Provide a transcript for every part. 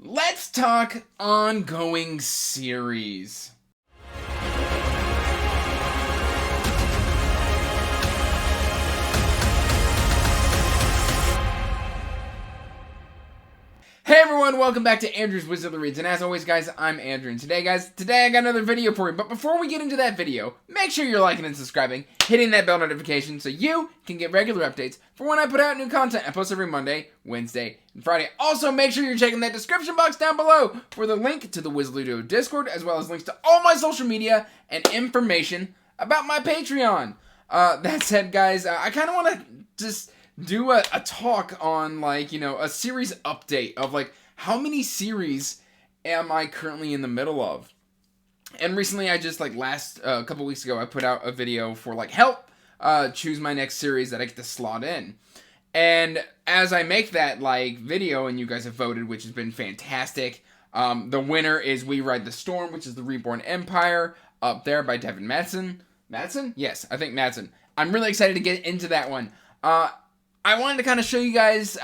let's talk ongoing series. Hey everyone, welcome back to Andrew's Wizardly Reads, and as always guys, I'm Andrew, and today I got another video for you, but before we get into that video, make sure you're liking and subscribing, hitting that bell notification so you can get regular updates for when I put out new content. I post every Monday, Wednesday, and Friday. Also, make sure you're checking that description box down below for the link to the Wizardly Duo Discord, as well as links to all my social media and information about my Patreon. That said guys, I kind of want to just do a talk on, like, you know, a series update of, like, how many series am I currently in the middle of. And recently I just, like, a couple weeks ago, I put out a video for, like, help choose my next series that I get to slot in. And as I make that, like, video, and you guys have voted, which has been fantastic, the winner is We Ride the Storm, which is the Reborn Empire, up there by Devin Madsen. Madsen? Yes, I think Madsen. I'm really excited to get into that one. I wanted to kind of show you guys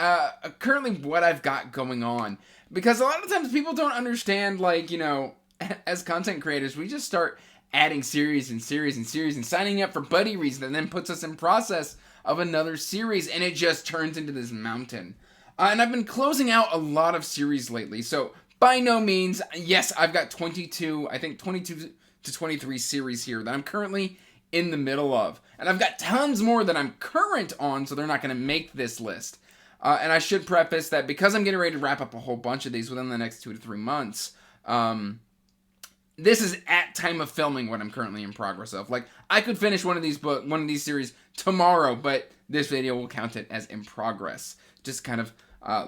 currently what I've got going on. Because a lot of times people don't understand, like, you know, as content creators, we just start adding series and series and series and signing up for buddy reads that then puts us in process of another series, and it just turns into this mountain. And I've been closing out a lot of series lately, so by no means, yes, I've got 22 to 23 series here that I'm currently in the middle of. And I've got tons more that I'm current on, so they're not going to make this list. And I should preface that because I'm getting ready to wrap up a whole bunch of these within the next 2 to 3 months, this is at time of filming what I'm currently in progress of. Like, I could finish one of these series tomorrow, but this video will count it as in progress. Just kind of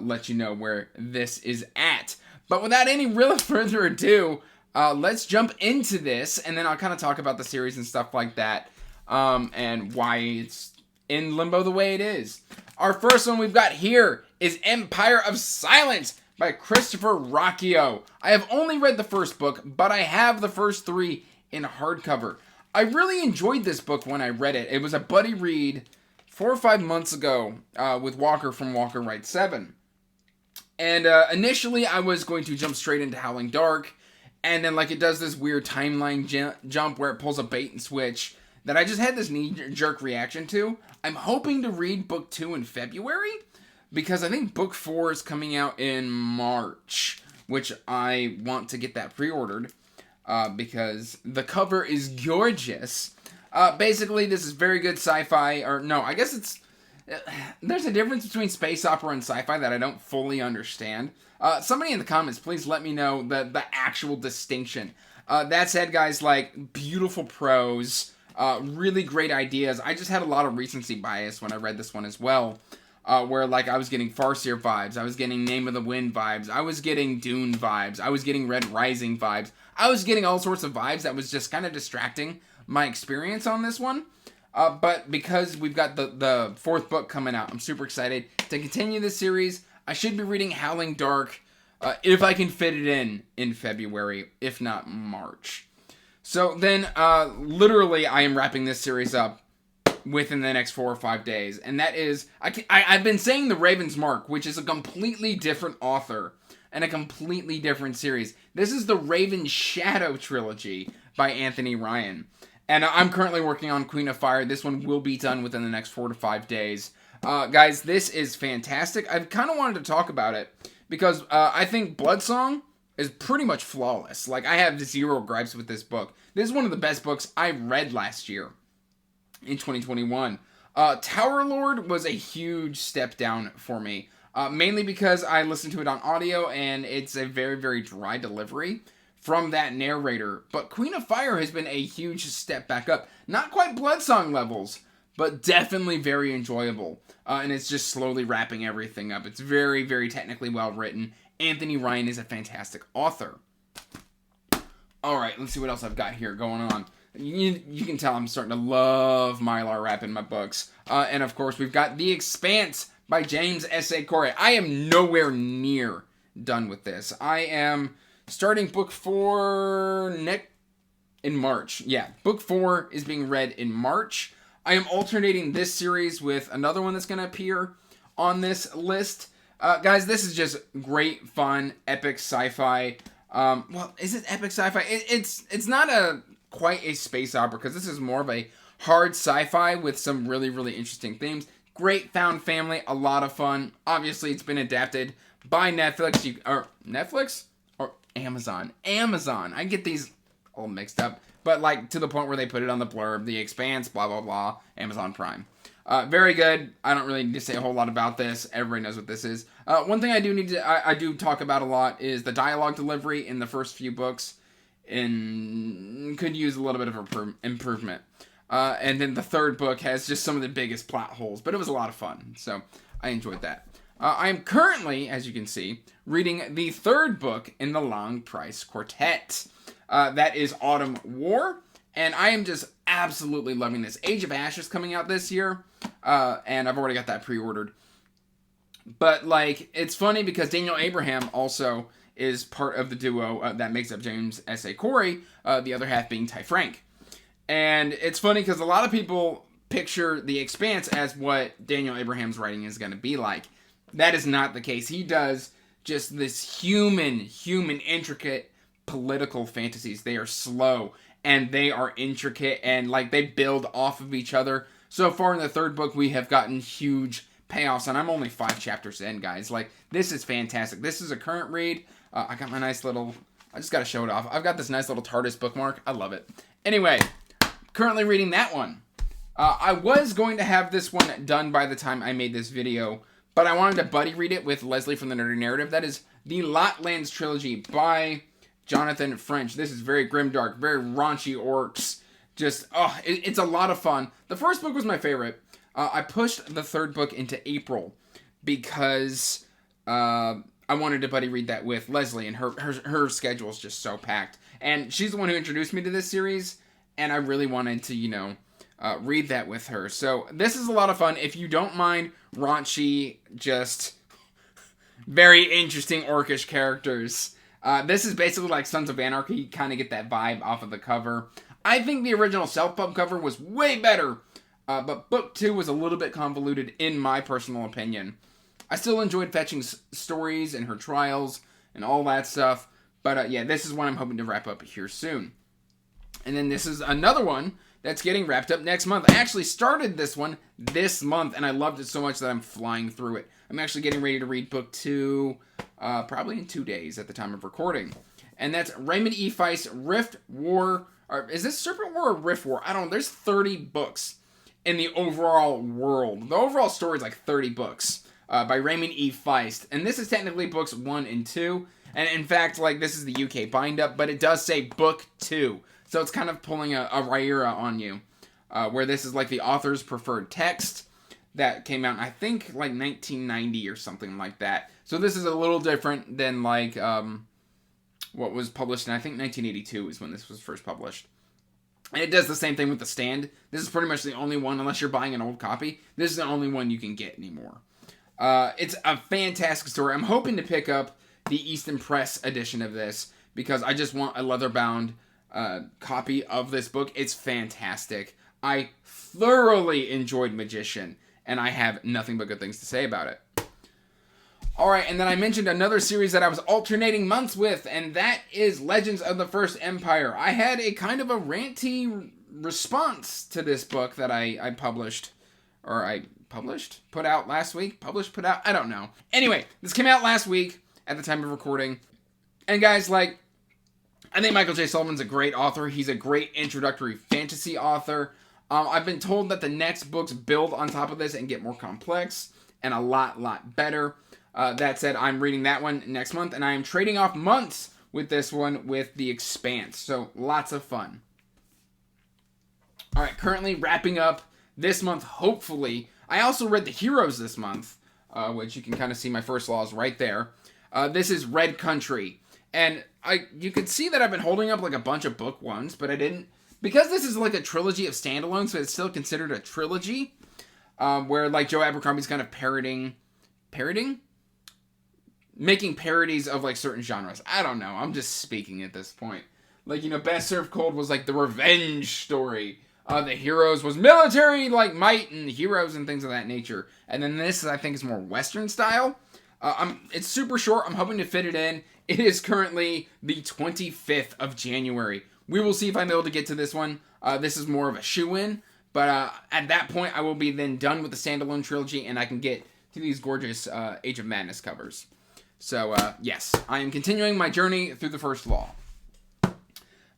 let you know where this is at. But without any real further ado, let's jump into this, and then I'll kind of talk about the series and stuff like that, and why it's in limbo the way it is. Our first one we've got here is Empire of Silence by Christopher Rocchio. I have only read the first book, but I have the first 3 in hardcover. I really enjoyed this book when I read it. It was a buddy read 4 or 5 months ago with Walker from Walker Writes 7. And initially I was going to jump straight into Howling Dark, and then, like, it does this weird timeline jump where it pulls a bait and switch that I just had this knee-jerk reaction to. I'm hoping to read book 2 in February, because I think book 4 is coming out in March, which I want to get that pre-ordered, because the cover is gorgeous. Basically, this is very good sci-fi, or no, I guess it's... There's a difference between space opera and sci-fi that I don't fully understand. Somebody in the comments, please let me know the actual distinction. That said, guys, like, beautiful prose, really great ideas. I just had a lot of recency bias when I read this one as well, where, like, I was getting Farseer vibes, I was getting Name of the Wind vibes, I was getting Dune vibes, I was getting Red Rising vibes, I was getting all sorts of vibes that was just kind of distracting my experience on this one. But because we've got the 4th book coming out, I'm super excited to continue this series. I should be reading Howling Dark, if I can fit it in February, if not March. So then, literally, I am wrapping this series up within the next 4 or 5 days. And that is, I've been saying The Raven's Mark, which is a completely different author and a completely different series. This is the Raven Shadow Trilogy by Anthony Ryan. And I'm currently working on Queen of Fire. This one will be done within the next 4 to 5 days. Guys, this is fantastic. I've kind of wanted to talk about it because I think Bloodsong is pretty much flawless. Like, I have 0 gripes with this book. This is one of the best books I read last year in 2021. Tower Lord was a huge step down for me, mainly because I listened to it on audio and it's a very, very dry delivery from that narrator. But Queen of Fire has been a huge step back up. Not quite Bloodsong levels, but definitely very enjoyable. And it's just slowly wrapping everything up. It's very, very technically well written. Anthony Ryan is a fantastic author. Alright, let's see what else I've got here going on. You can tell I'm starting to love Mylar Rap in my books. And of course, we've got The Expanse by James S.A. Corey. I am nowhere near done with this. I am starting book 4 in March. Yeah, book 4 is being read in March. I am alternating this series with another one that's going to appear on this list. Guys, this is just great fun, epic sci-fi. Well, is it epic sci-fi? It's not quite a space opera, because this is more of a hard sci-fi with some really, really interesting themes. Great found family, a lot of fun. Obviously, it's been adapted by Netflix, or Netflix? Or Amazon. Amazon. I get these all mixed up. But, like, to the point where they put it on the blurb, The Expanse, blah, blah, blah, Amazon Prime. Very good. I don't really need to say a whole lot about this. Everybody knows what this is. One thing I do talk about a lot is the dialogue delivery in the first few books. Could use a little bit of improvement. And then the third book has just some of the biggest plot holes, but it was a lot of fun, so I enjoyed that. I am currently, as you can see, reading the third book in the Long Price Quartet. That is Autumn War, and I am just absolutely loving this. Age of Ashes coming out this year, and I've already got that pre-ordered. But, like, it's funny because Daniel Abraham also is part of the duo that makes up James S.A. Corey, the other half being Ty Frank. And it's funny because a lot of people picture The Expanse as what Daniel Abraham's writing is going to be like. That is not the case. He does just this human, intricate political fantasies. They are slow, and they are intricate, and, like, they build off of each other. So far in the third book, we have gotten huge payoffs, and I'm only 5 chapters in, guys. Like, this is fantastic. This is a current read. I got my nice little... I just got to show it off. I've got this nice little TARDIS bookmark. I love it. Anyway, currently reading that one. I was going to have this one done by the time I made this video, but I wanted to buddy read it with Leslie from the Nerdy Narrative. That is the Lands Trilogy by Jonathan French. This is very grimdark, very raunchy orcs. Just, it's a lot of fun. The first book was my favorite. I pushed the third book into April because I wanted to buddy read that with Leslie, and her schedule is just so packed. And she's the one who introduced me to this series, and I really wanted to, read that with her. So this is a lot of fun. If you don't mind raunchy, just very interesting orcish characters, this is basically like Sons of Anarchy. You kind of get that vibe off of the cover. I think the original self-pub cover was way better, but book 2 was a little bit convoluted in my personal opinion. I still enjoyed fetching stories and her trials and all that stuff, but yeah, this is one I'm hoping to wrap up here soon. And then this is another one that's getting wrapped up next month. I actually started this one this month, and I loved it so much that I'm flying through it. I'm actually getting ready to read book 2, probably in 2 days at the time of recording. And that's Raymond E. Feist, Rift War, or is this Serpent War or Rift War? I don't know. There's 30 books in the overall world. The overall story is like 30 books by Raymond E. Feist. And this is technically books 1 and 2. And in fact, like, this is the UK bind-up, but it does say book 2. So it's kind of pulling a Rhaenyra on you, where this is like the author's preferred text that came out, I think, like 1990 or something like that. So this is a little different than like what was published in, I think, 1982 is when this was first published. And it does the same thing with The Stand. This is pretty much the only one, unless you're buying an old copy, this is the only one you can get anymore. It's a fantastic story. I'm hoping to pick up the Easton Press edition of this, because I just want a leather-bound copy of this book. It's fantastic. I thoroughly enjoyed Magician, and I have nothing but good things to say about it. Alright, and then I mentioned another series that I was alternating months with, and that is Legends of the First Empire. I had a kind of a ranty response to this book that I published, or put out last week? Put out? I don't know. Anyway, this came out last week at the time of recording, and guys, like, I think Michael J. Sullivan's a great author. He's a great introductory fantasy author. I've been told that the next books build on top of this and get more complex and a lot better. That said, I'm reading that one next month, and I am trading off months with this one with The Expanse. So, lots of fun. Alright, currently wrapping up this month, hopefully. I also read The Heroes this month, which you can kind of see my first laws right there. This is Red Country. And you can see that I've been holding up like a bunch of book ones, but I didn't. Because this is like a trilogy of standalones, so it's still considered a trilogy. Where like Joe Abercrombie's kind of parroting? Making parodies of like certain genres. I don't know. I'm just speaking at this point. Like, Best Served Cold was like the revenge story. The Heroes was military like might and heroes and things of that nature. And then this, I think, is more Western style. It's super short. I'm hoping to fit it in. It is currently the 25th of January. We will see if I'm able to get to this one. This is more of a shoe-in. But at that point, I will be then done with the standalone trilogy, and I can get to these gorgeous Age of Madness covers. So, yes, I am continuing my journey through the First Law.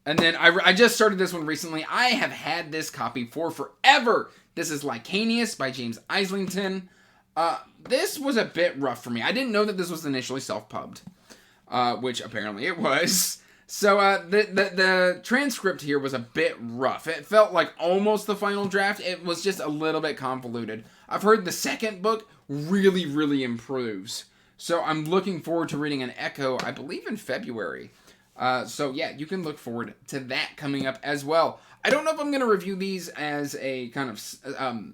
And then I just started this one recently. I have had this copy for forever. This is Ikanius by James Islington. This was a bit rough for me. I didn't know that this was initially self-pubbed, which apparently it was. So the transcript here was a bit rough. It felt like almost the final draft. It was just a little bit convoluted. I've heard the second book really, really improves. So I'm looking forward to reading an Echo, I believe in February. So yeah, you can look forward to that coming up as well. I don't know if I'm going to review these as a kind of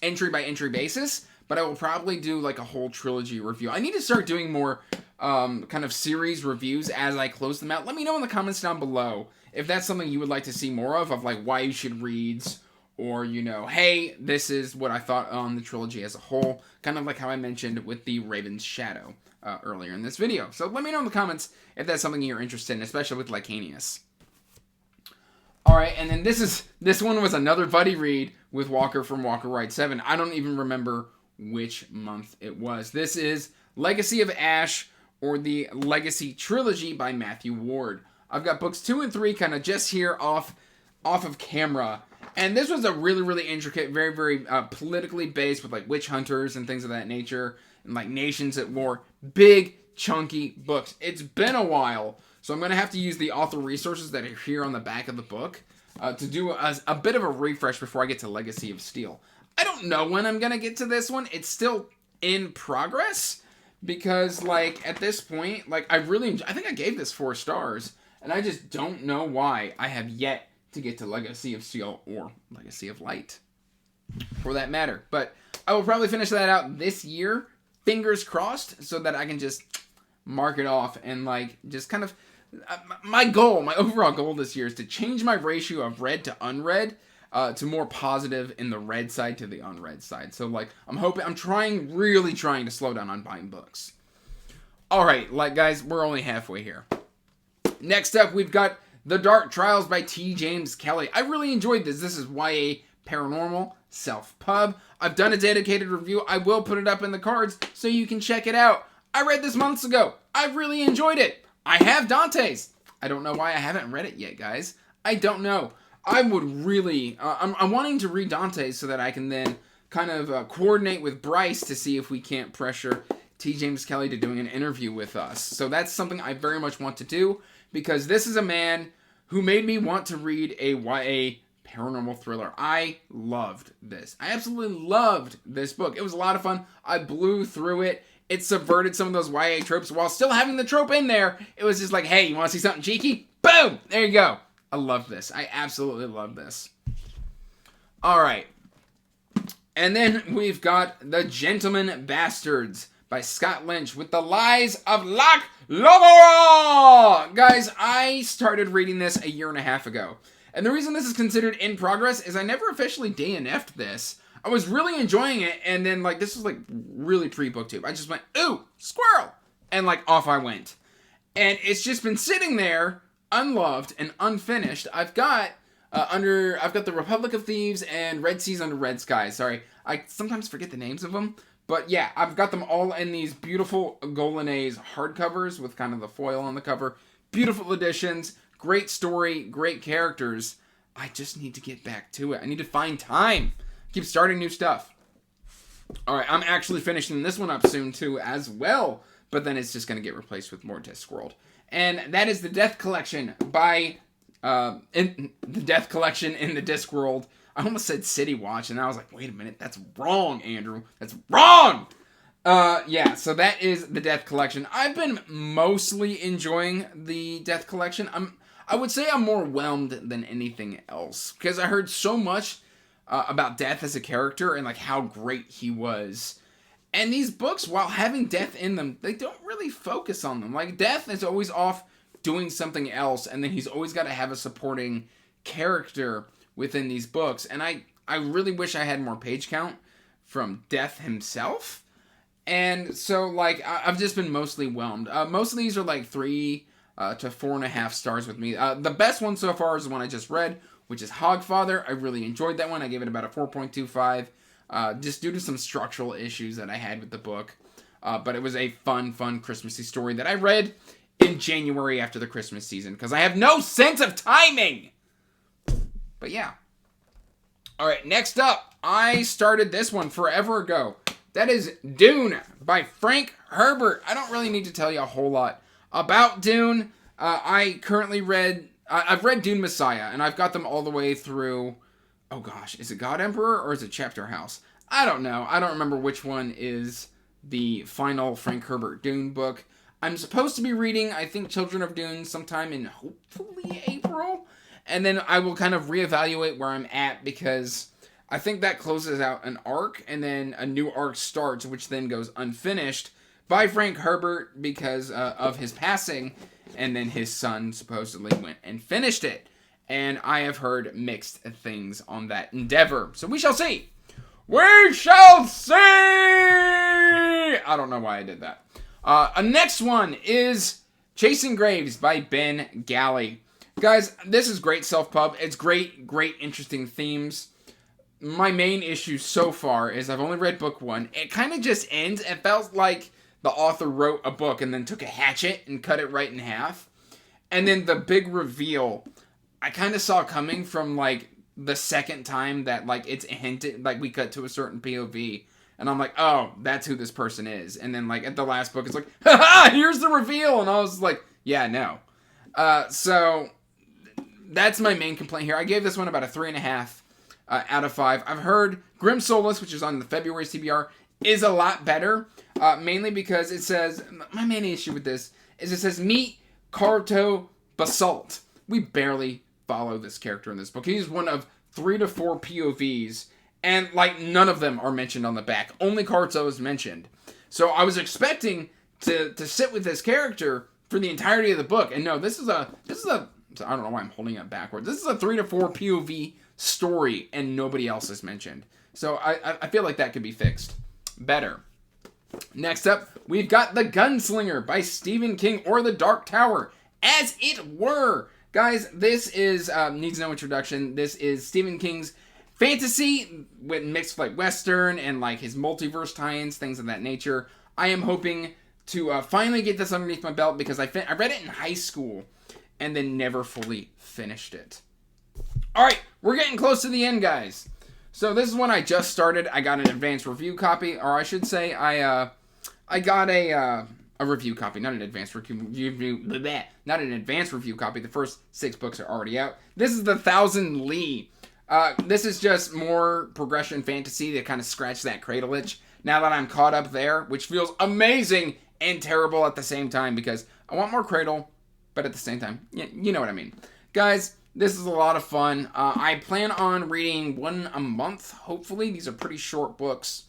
entry by entry basis, but I will probably do like a whole trilogy review. I need to start doing more kind of series reviews as I close them out. Let me know in the comments down below if that's something you would like to see more of like why you should read, or, you know, hey, this is what I thought on the trilogy as a whole, kind of like how I mentioned with the Raven's Shadow earlier in this video. So let me know in the comments if that's something you're interested in, especially with Ikanius. Alright, and then this one was another buddy read with Walker from Walker Ride 7. I don't even remember which month it was. This is Legacy of Ash, or the Legacy Trilogy by Matthew Ward. I've got books 2 and 3 kind of just here off of camera. And this was a really, really intricate, very, very politically based with like witch hunters and things of that nature, and like nations at war. Big, chunky books. It's been a while, so I'm going to have to use the author resources that are here on the back of the book to do a bit of a refresh before I get to Legacy of Steel. I don't know when I'm going to get to this one. It's still in progress, because like at this point, like I think I gave this 4 stars, and I just don't know why I have yet to get to Legacy of Steel or Legacy of Light, for that matter. But I will probably finish that out this year, fingers crossed, so that I can just mark it off and like just kind of my overall goal this year is to change my ratio of read to unread to more positive in the read side to the unread side. So like I'm really trying to slow down on buying books. All right, like guys, we're only halfway here. Next up, we've got The Dark Trials by T. James Kelly. I really enjoyed this. This is YA Paranormal, self-pub. I've done a dedicated review. I will put it up in the cards so you can check it out. I read this months ago. I really enjoyed it. I have Dante's. I don't know why I haven't read it yet, guys. I don't know. I would really... I'm wanting to read Dante's so that I can then kind of coordinate with Bryce to see if we can't pressure T. James Kelly to doing an interview with us. So that's something I very much want to do, because this is a man who made me want to read a YA paranormal thriller. I loved this. I absolutely loved this book. It was a lot of fun. I blew through it. It subverted some of those YA tropes while still having the trope in there. It was just like, hey, you want to see something cheeky? Boom! There you go. I love this. I absolutely love this. All right. And then we've got The Gentleman Bastards by Scott Lynch with The Lies of Loch Lomora! Guys, I started reading this a year and a half ago. And the reason this is considered in progress is I never officially DNF'd this. I was really enjoying it, and then, like, this was, like, really pre-booktube. I just went, ooh, squirrel! And, like, off I went. And it's just been sitting there, unloved and unfinished. I've got the Republic of Thieves and Red Seas Under Red Skies. Sorry, I sometimes forget the names of them. But yeah, I've got them all in these beautiful Goliath hardcovers with kind of the foil on the cover. Beautiful editions, great story, great characters. I just need to get back to it. I need to find time. Keep starting new stuff. All right, I'm actually finishing this one up soon too as well. But then it's just going to get replaced with more Discworld. And that is The Death Collection by... The Death Collection in the Discworld. I almost said City Watch, and I was like, wait a minute, that's wrong, Andrew. That's wrong! Yeah, so that is The Death Collection. I've been mostly enjoying The Death Collection. I would say I'm more whelmed than anything else, because I heard so much about Death as a character and like how great he was. And these books, while having Death in them, they don't really focus on them. Like, Death is always off doing something else, and then he's always got to have a supporting character within these books. And I really wish I had more page count from Death himself. And so, like, I've just been mostly whelmed. Most of these are like 3 to 4.5 stars with me. The best one so far is the one I just read, which is Hogfather. I really enjoyed that one. I gave it about a 4.25, just due to some structural issues that I had with the book. But it was a fun Christmassy story that I read in January after the Christmas season, because I have no sense of timing! But yeah. Alright, next up, I started this one forever ago. That is Dune by Frank Herbert. I don't really need to tell you a whole lot about Dune. I've read Dune Messiah, and I've got them all the way through, oh gosh, is it God Emperor or is it Chapter House? I don't know. I don't remember which one is the final Frank Herbert Dune book. I'm supposed to be reading, I think, Children of Dune sometime in hopefully April. And then I will kind of reevaluate where I'm at, because I think that closes out an arc, and then a new arc starts, which then goes unfinished by Frank Herbert because of his passing, and then his son supposedly went and finished it. And I have heard mixed things on that endeavor. So we shall see. We shall see! I don't know why I did that. Next one is Chasing Graves by Ben Galley. Guys, this is great self-pub. It's great, interesting themes. My main issue so far is I've only read book 1. It kind of just ends. It felt like the author wrote a book and then took a hatchet and cut it right in half. And then the big reveal, I kind of saw coming from, like, the second time that, like, it's hinted, like, we cut to a certain POV. And I'm like, oh, that's who this person is. And then, like, at the last book, it's like, haha, here's the reveal. And I was like, yeah, no. So that's my main complaint here. I gave this one about a 3.5 out of 5. I've heard Grim Solace, which is on the February CBR, is a lot better. Mainly because it says, my main issue with this is it says, meet Carto Basalt. We barely follow this character in this book. He's one of 3 to 4 POVs, and, like, none of them are mentioned on the back. Only Carto is mentioned. So I was expecting to sit with this character for the entirety of the book, and no, this is a I don't know why I'm holding it backwards. This is a 3 to 4 POV story, and nobody else is mentioned. So I feel like that could be fixed better. Next up, we've got The Gunslinger by Stephen King, or The Dark Tower, as it were. Guys, this is, needs no introduction. This is Stephen King's fantasy with mixed, like, Western and, like, his multiverse tie-ins, things of that nature. I am hoping to finally get this underneath my belt, because I read it in high school and then never fully finished it. Alright, we're getting close to the end, guys. So this is one I just started. I got an advanced review copy, or I should say I got a review copy, not an advanced review, not an advanced review copy. The first 6 books are already out. This is The Thousand Li. This is just more progression fantasy to kind of scratch that cradle itch. Now that I'm caught up there, which feels amazing and terrible at the same time, because I want more cradle, but at the same time, you know what I mean. Guys, this is a lot of fun. I plan on reading 1 a month, hopefully. These are pretty short books,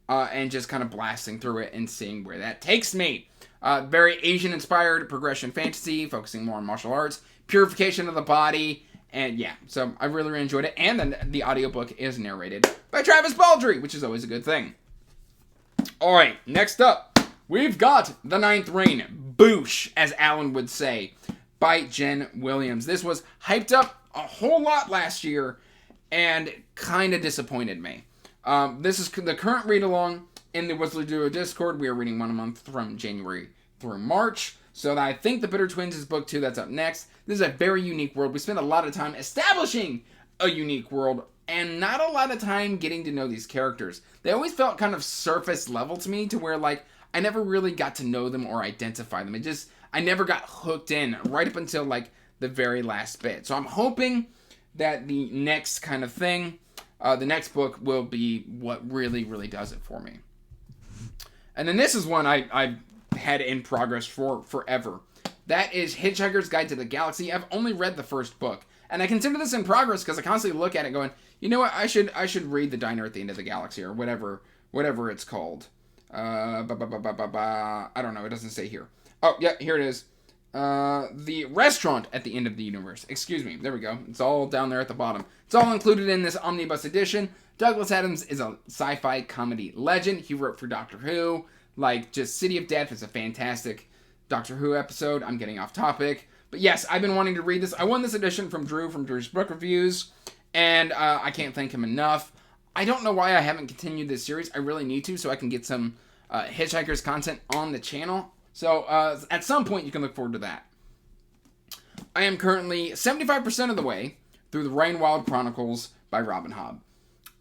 and just kind of blasting through it and seeing where that takes me. Very Asian-inspired progression fantasy, focusing more on martial arts, purification of the body, and yeah, so I really enjoyed it. And then the audiobook is narrated by Travis Baldry, which is always a good thing. Alright, next up, we've got The Ninth Reign, Boosh, as Alan would say, by Jen Williams. This was hyped up a whole lot last year and kind of disappointed me. This is the current read-along in the Whistler Duo Discord. We are reading 1 a month from January through March. So I think The Bitter Twins is book 2 that's up next. This is a very unique world. We spend a lot of time establishing a unique world and not a lot of time getting to know these characters. They always felt kind of surface level to me, to where, like, I never really got to know them or identify them. I never got hooked in right up until, like, the very last bit. So I'm hoping that the next kind of thing, the next book, will be what really, really does it for me. And then this is one I had in progress for forever. That is Hitchhiker's Guide to the Galaxy. I've only read the first book, and I consider this in progress because I constantly look at it going, you know what, I should read The Diner at the End of the Galaxy, or whatever it's called. I don't know, it doesn't say here. Oh, yeah, here it is. The Restaurant at the End of the Universe. Excuse me, there we go. It's all down there at the bottom. It's all included in this omnibus edition. Douglas Adams is a sci-fi comedy legend. He wrote for Doctor Who, Like, just City of Death is a fantastic Doctor Who episode. I'm getting off topic. But yes, I've been wanting to read this. I won this edition from Drew from Drew's Book Reviews, and I can't thank him enough. I don't know why I haven't continued this series. I really need to, so I can get some Hitchhikers content on the channel. So at some point, you can look forward to that. I am currently 75% of the way through the Rainwild Chronicles by Robin Hobb.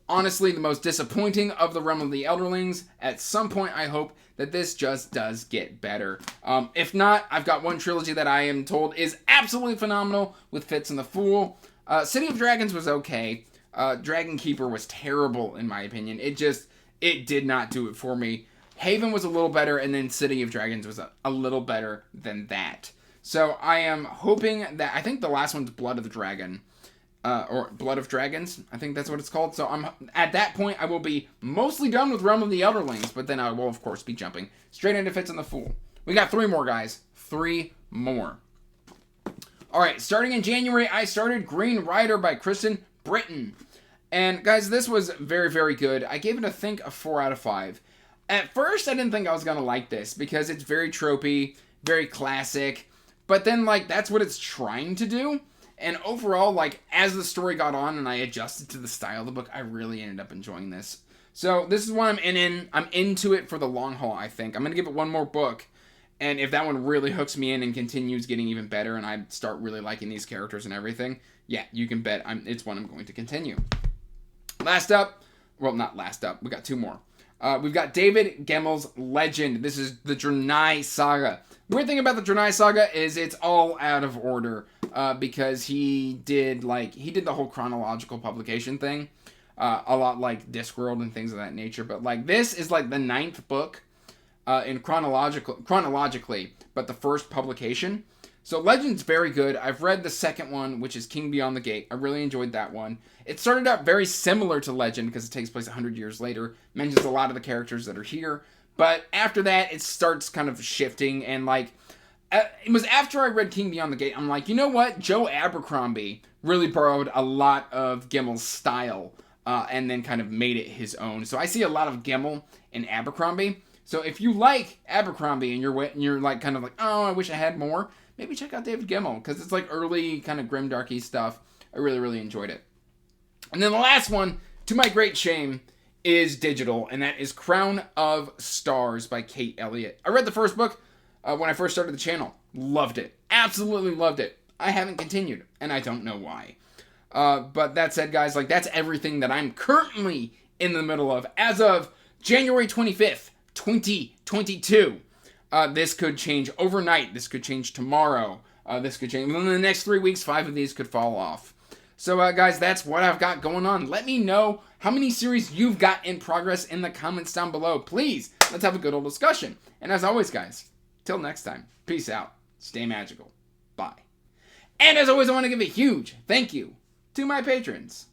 Honestly, the most disappointing of the Realm of the Elderlings. At some point, I hope that this just does get better. If not, I've got one trilogy that I am told is absolutely phenomenal with Fitz and the Fool. City of Dragons was okay. Dragon Keeper was terrible, in my opinion. It did not do it for me. Haven was a little better, and then City of Dragons was a little better than that. So I am hoping that, I think the last one's Blood of the Dragon. Or Blood of Dragons, I think that's what it's called. So at that point, I will be mostly done with Realm of the Elderlings, but then I will, of course, be jumping straight into Fitz and the Fool. We got 3 more, guys. 3 more. All right, starting in January, I started Green Rider by Kristen Britton. And, guys, this was very, very good. I gave it, I think, a 4 out of 5. At first, I didn't think I was going to like this because it's very tropey, very classic. But then, like, that's what it's trying to do. And overall, like, as the story got on and I adjusted to the style of the book, I really ended up enjoying this. So this is what I'm in. I'm into it for the long haul, I think. I'm going to give it one more book. And if that one really hooks me in and continues getting even better and I start really liking these characters and everything, yeah, you can bet it's one I'm going to continue. Last up, well, not last up. We got 2 more. We've got David Gemmel's Legend. This is the Drenai Saga. Weird thing about the Drenai Saga is it's all out of order because he did the whole chronological publication thing, a lot like Discworld and things of that nature. But like this is like the 9th book in chronologically, but the first publication. So Legend's very good. I've read the second one, which is King Beyond the Gate. I really enjoyed that one. It started out very similar to Legend because it takes place 100 years later. Mentions a lot of the characters that are here. But after that, it starts kind of shifting. And like, it was after I read King Beyond the Gate, I'm like, you know what? Joe Abercrombie really borrowed a lot of Gemmel's style and then kind of made it his own. So I see a lot of Gemmel in Abercrombie. So if you like Abercrombie and you're like kind of like, oh, I wish I had more, maybe check out David Gemmel, because it's like early kind of grimdarky stuff. I really, really enjoyed it. And then the last one, to my great shame, is digital, and that is Crown of Stars by Kate Elliott. I read the first book when I first started the channel. Loved it. Absolutely loved it. I haven't continued, and I don't know why. But that said, guys, like that's everything that I'm currently in the middle of as of January 25th, 2022. This could change overnight. This could change tomorrow. This could change within the next 3 weeks. 5 of these could fall off. So, guys, that's what I've got going on. Let me know how many series you've got in progress in the comments down below. Please, let's have a good old discussion. And as always, guys, till next time, peace out. Stay magical. Bye. And as always, I want to give a huge thank you to my patrons.